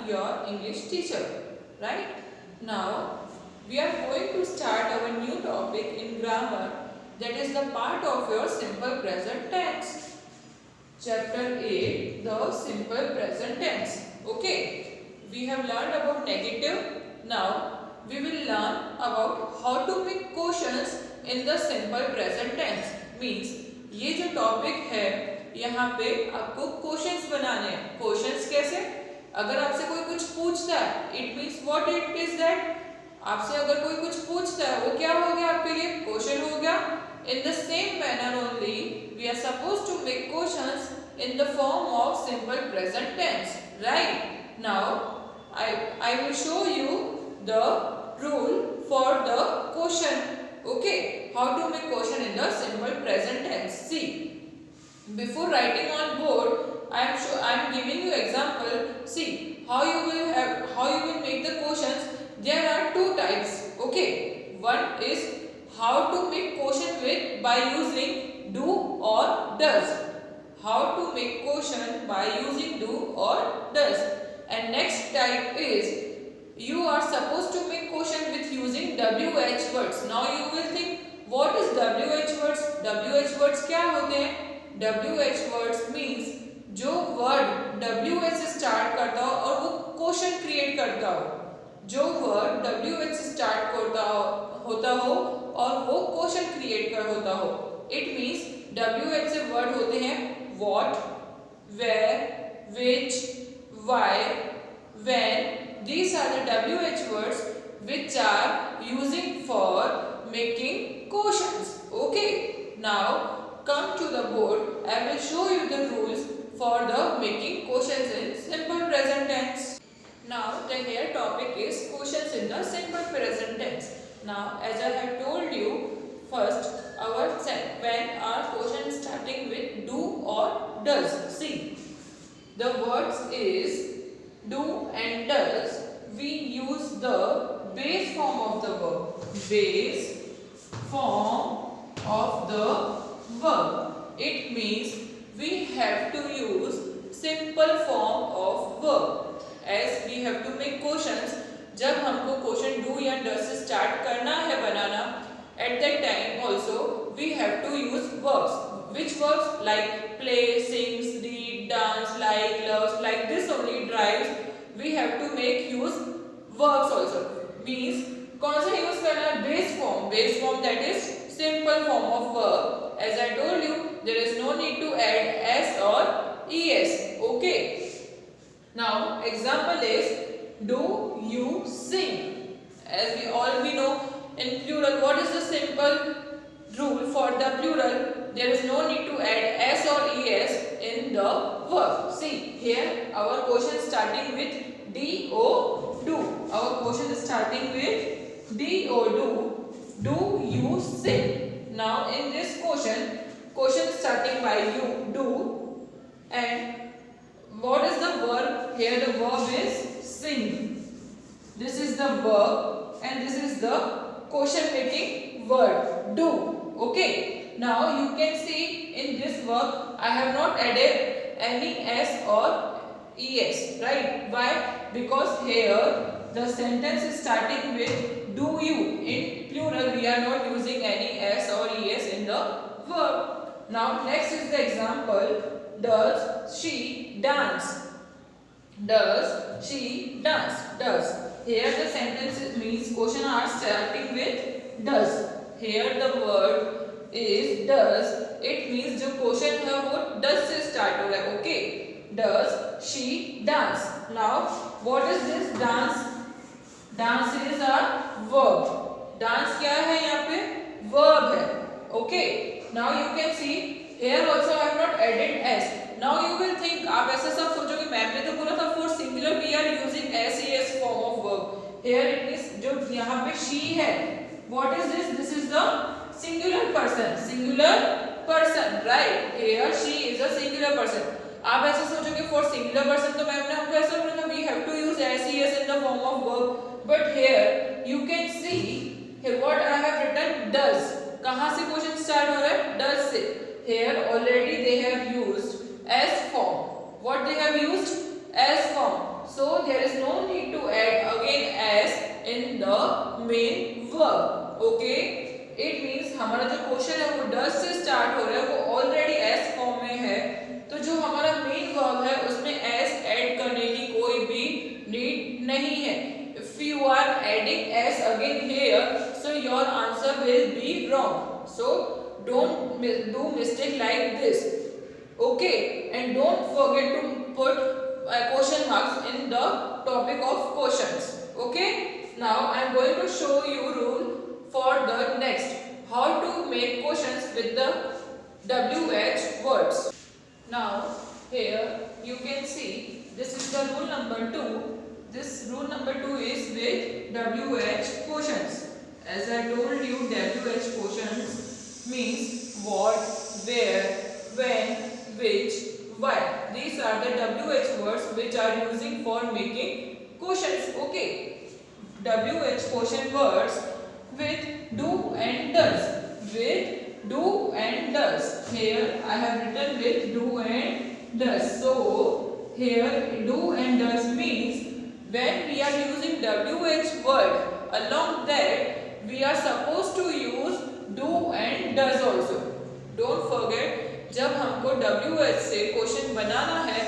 your English teacher. Right? Now we are going to start our new topic in grammar, that is the part of your simple present tense. Chapter 8, the simple present tense. Okay, we have learned about negative. Now we will learn about how to make questions in the simple present tense. Means ये जो topic है यहाँ पे आपको questions बनाने हैं. Questions कैसे? अगर आपसे कोई कुछ पूछता है, it means what it is that. आपसे अगर कोई कुछ पूछता है, वो क्या हो गया आपके लिए? क्वेश्चन हो गया. In the same manner only, we are supposed to make questions in the form of simple present tense. Right? Now, I will show you the rule for the question. Okay? How to make question in the simple present tense. See, before writing on board, I am giving you example. See how you will make the questions. There are two types. Okay? One is how to make question by using do or does. How to make question by using do or does. And next type is you are supposed to make question with using WH words. Now you will think, what is WH words? WH words क्या होते हैं? WH words means जो word WH से start करता हो और वो question create करता हो. जो वर्ड WH से स्टार्ट होता हो और वो क्वेश्चन क्रिएट कर होता हो. इट मीन्स WH से वर्ड होते हैं what, where, which, why, when. These are the WH words which are using for making questions. Okay. Now come to the board. I will show you the rules for the making questions in simple present tense. Now the here topic is questions in the simple present tense. Now as I have told you, first when our question starting with do or does. See, the words is do and does. We use the base form of the verb. Base form of the verb. It means we have to use simple form of verb. As we have to make questions, जब हमको question do या does से start करना है बनाना, at that time also we have to use verbs. Which verbs? Like play, sings, read, dance, like, loves, like this only drives. We have to make use verbs also. Means कौन सा use करना है? Base form. Base form that is simple form of verb. As I told you, there is no need to add s or es. Okay. Now example is do you sing. As we know, in plural, what is the simple rule for the plural? There is no need to add s or es in the verb. See here our question starting with do. Do. Our question is starting with do. Do you sing? Now in this question starting by you, do, and what is the verb? Here the verb is sing. This is the verb and this is the question making word do. Okay. Now you can see in this verb I have not added any s or es. Right? Why? Because here the sentence is starting with do you. In plural we are not using any s or es in the verb. Now next is the example. Does she dance? Does she dance? Does. Here the sentence means question are starting with does. Here the word is does. It means जो question है वो does से start हो रहा है. Okay. Does she dance? Now what is this dance? Dance is a verb. Dance क्या है यहाँ पे? Verb है. Okay. Now you can see here also I have not added s. Now you will think, आप ऐसा सब सोचोगे ma'am ने तो बोला था for singular we are using ses form of verb. Here it is जो यहाँ पे she है. What is this? This is the singular person. Singular person, right? Here she is a singular person. आप ऐसा सोचोगे for singular person तो ma'am ने हमको ऐसा बोला था we have to use ses in the form of verb. But here you can see here what I have written does. कहाँ से क्वेश्चन स्टार्ट हो रहा है? does से. Here already they have used as form. What they have used? As form. So there is main verb. Okay, it means हमारा जो question है वो डज से स्टार्ट हो रहा है, वो ऑलरेडी एस फॉर्म में है, तो जो हमारा मेन वर्ब है उसमें एस ऐड करने की कोई भी नीड नहीं है. If you are adding S again here, so your answer will be wrong. So don't do mistake like this. Okay, and don't forget to put question marks in the topic of questions. Okay, now I am going to show you rule for the next, how to make questions with the WH words. Now here you can see this is the rule number 2. This rule number 2 is with WH questions. As I told you, WH questions means what, where, when, which, why. These are the WH words which are using for making questions. Okay, WH question words with do and does. With do and does. Here I have written with do and does. So here do and does means when we are using WH word, along that we are supposed to use do and does also. Don't forget, जब हमको WH से question बनाना है,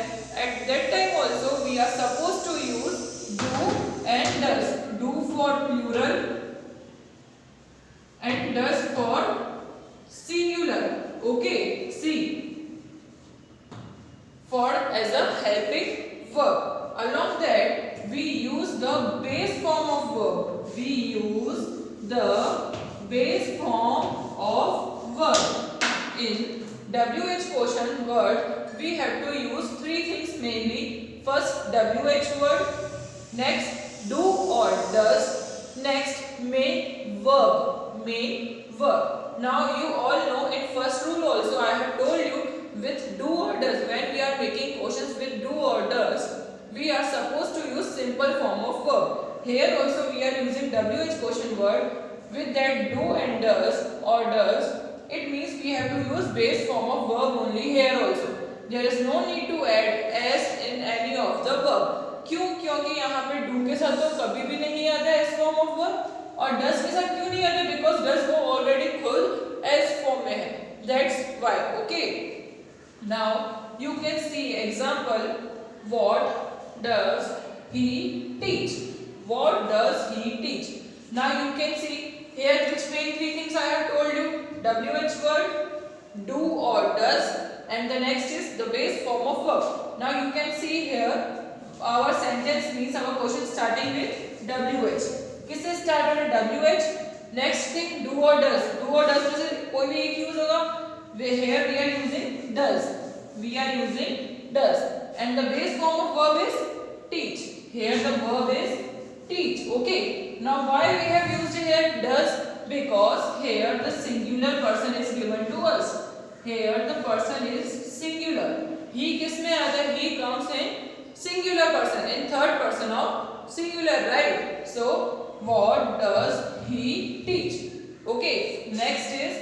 at that time also we are supposed to use do and does. Do for plural and does for singular. Okay, see, for as a helping verb. Along that we use the base form of verb. We use the base form of verb. In WH question word we have to use three things mainly. First WH word, next do or does, next main verb. Main verb. Now you all know in first rule also I have told you with do or does, when we are making questions with do or does, we are supposed to use simple form of verb. Here also we are using WH question word with that do and does or does. It means we have to use base form of verb only here also. There is no need to add s in any of the verb. क्यों? क्योंकि यहाँ पे do के साथ तो कभी भी नहीं आता s form of verb, और does के साथ क्यों नहीं आता? Because does वो already खुद s form में है. That's why. Okay. Now you can see example. What does he teach? What does he teach? Now you can see here which main three things I have told you. WH word, do or does, and the next is the base form of verb. Now you can see here our sentence means our question starting with WH. किससे start हो रहा है? WH. Next thing do or does. Do or does में से कोई भी एक use होगा. Here we are using does. We are using does. And the base form of verb is teach. Here the verb is teach. Okay. Now why we have used here does? Because here the singular person is given to us. Here the person is singular. He किसमें आता है? He comes in singular person, in third person of singular, right? So what does he teach? Okay. Next is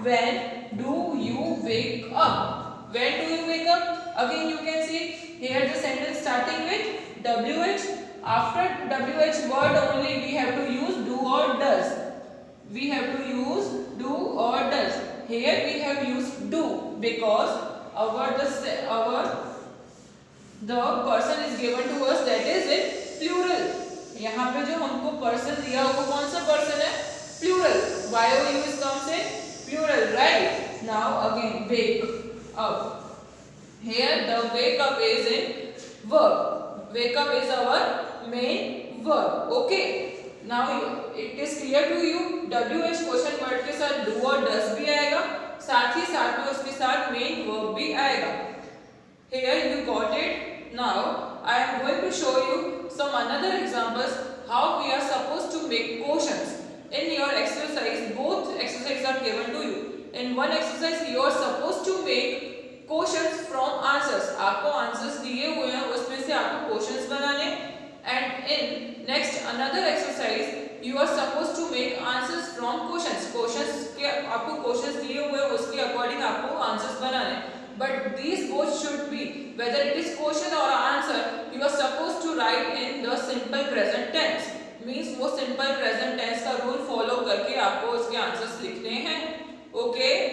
when do you wake up? When do you wake up? Again you can see here the sentence starting with WH. After WH word only we have to use do or does. We have to use do or does. Here we have used do because the person is given to us, that is in plural. यहाँ पे जो हमको person दिया वो कौन सा person है? Plural. YOU is comes in plural, right? Now again wake up. Here the wake up is in verb. Wake up is our main verb. Okay. Now it is clear to you. WH question word के साथ do और does भी आएगा, साथ ही साथ में उसके साथ main verb भी आएगा. Here you got it. Now I am going to show you some another examples how we are supposed to make questions. In your exercise, both exercises are given to you. In one exercise you are supposed to make questions from answers. आपको answers दिए हुए हैं, उसमें से आपको questions बनाने. And in next another exercise you are supposed to make answers from questions. Questions के आपको questions दिए हुए हैं, उसके according आपको answers बनाने. But these both should be, whether it is question or answer, you are supposed to write in the simple present tense. Means वो simple present tense का आपको उसके आंसर्स लिखने हैं. ओके.